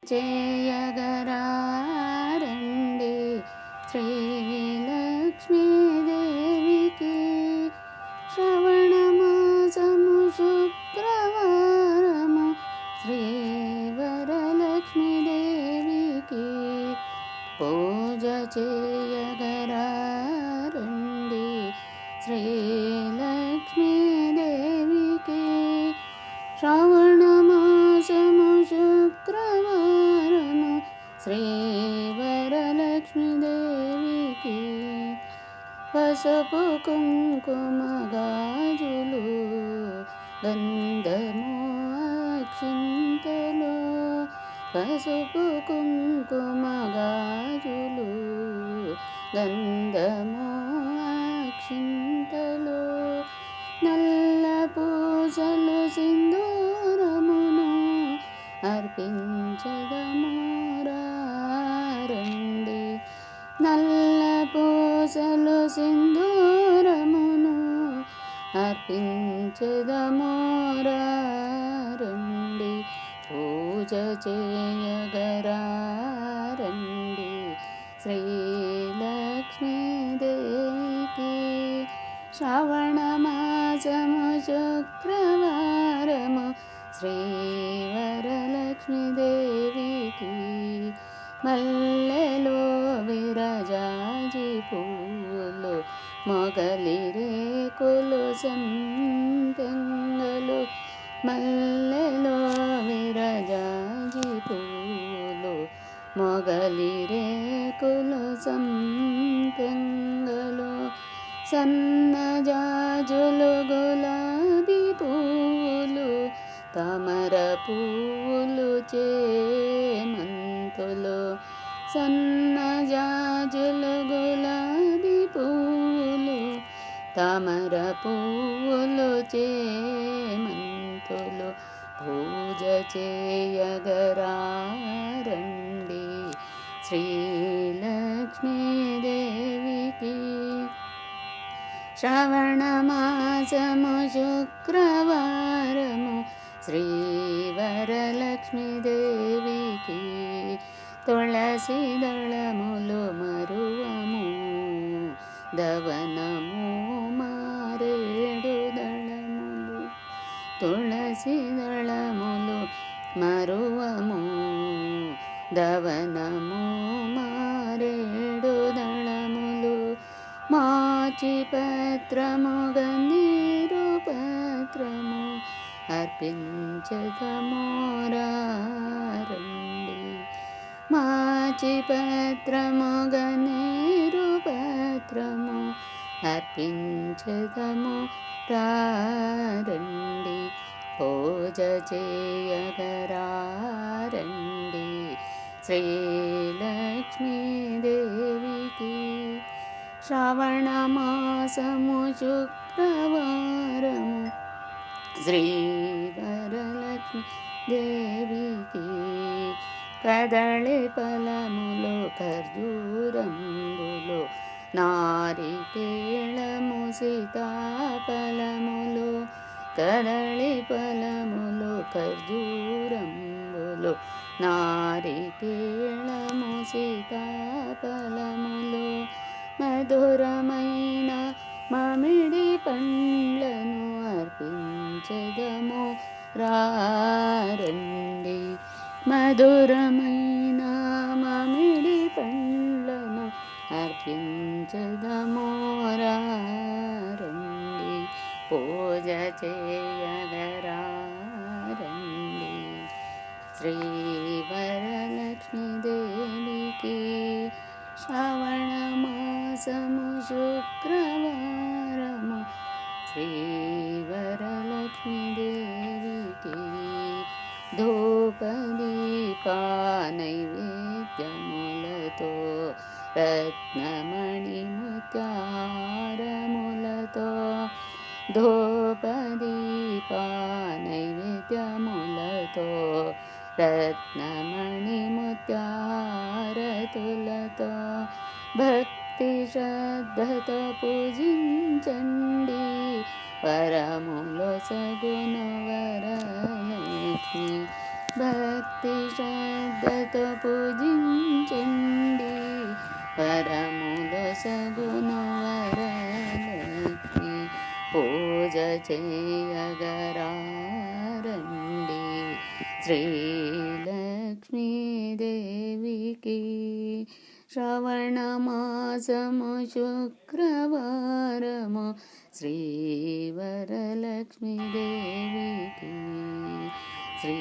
చేయగరారండి శ్రీలక్ష్మీదేవికి శ్రవణమాసము శుక్రవారము శ్రీవరలక్ష్మీదేవికి పూజ చేయగరారండి శ్రీలక్ష్మీదేవికి శ్రవణమాసము శుక్రవారము శ్రీవరలక్ష్మీదేవికి పసుపు కుంకుమ గాజులు గంధము అక్షింతలు పసుపు కుంకుమ గాజులు గంధము అక్షింతలు నల్ల పూసలు సింధూరమును అర్పించదమోరారండి నల్ల పూసలు సింధూరమును అర్పించదమోరారండి పూజ చేయగరారండి శ్రీలక్ష్మీదేవికి శ్రవణమాసము శుక్రవారము శ్రీవరలక్ష్మీదేవికి మల్లెలో విరజాజి పూలు మొగలిరేకులు సంపెంగలు మల్లెలో విరజాజి పూలు మొగలిరేకులు సంపెంగలు సన్నజాజులు గులాబీ పూలు తామర పూలు చేమంతులు సన్నజాజులు గులాబీ పూలు తామర పూలు చేమంతులు పూజ చేయగరారండి శ్రీలక్ష్మీదేవికి శ్రవణమాసము శుక్రవారము శ్రీవరలక్ష్మీదేవికి తులసి దళములు మరువము దవనము మారేడు దళములు తులసి దళములు మరువము దవనము మారేడు దళములు మాచి పత్రము గన్నీరు పత్రము అర్పించదమోరారండి మాచి పత్రము గన్నీరు పత్రము అర్పించదము రారండి పూజ చేయగరారండి శ్రీలక్ష్మీదేవికి శ్రవణమాసము శుక్రవారము శ్రీవరలక్ష్మీదేవికి కదళి ఫలములు ఖర్జూరంబులు నారికేళము సీతాఫలములు కదళి ఫలములు ఖర్జూరంబులు నారికేళము సీతాఫలములు మధురమైన మామిడి పండ్లను అర్పించదము రారండి మధురమైన మామిడి పండ్లను అర్పించదము రారండి పూజ చేయగరారండి శ్రీవరలక్ష్మీదేవికి శ్రవణమాసము శుక్రవారము శ్రీవరలక్ష్మీదేవికి ధూపదీపా నైవేద్యములతో రత్నమణి ముత్యారములతో ధూపదీపా నైవేద్యములతో రత్నమణి ముత్యారతులతో భక్తి శ్రద్ధతో పూజించండి వరములో సగుణ వరలక్ష్మి భక్తి శ్రద్ధతో పూజించండి వరములొసగును వరలక్ష్మి పూజ చేయగరారండి శ్రీలక్ష్మీదేవికి శ్రవణమాసము శుక్రవారము శ్రీవరలక్ష్మీదేవికి శ్రీ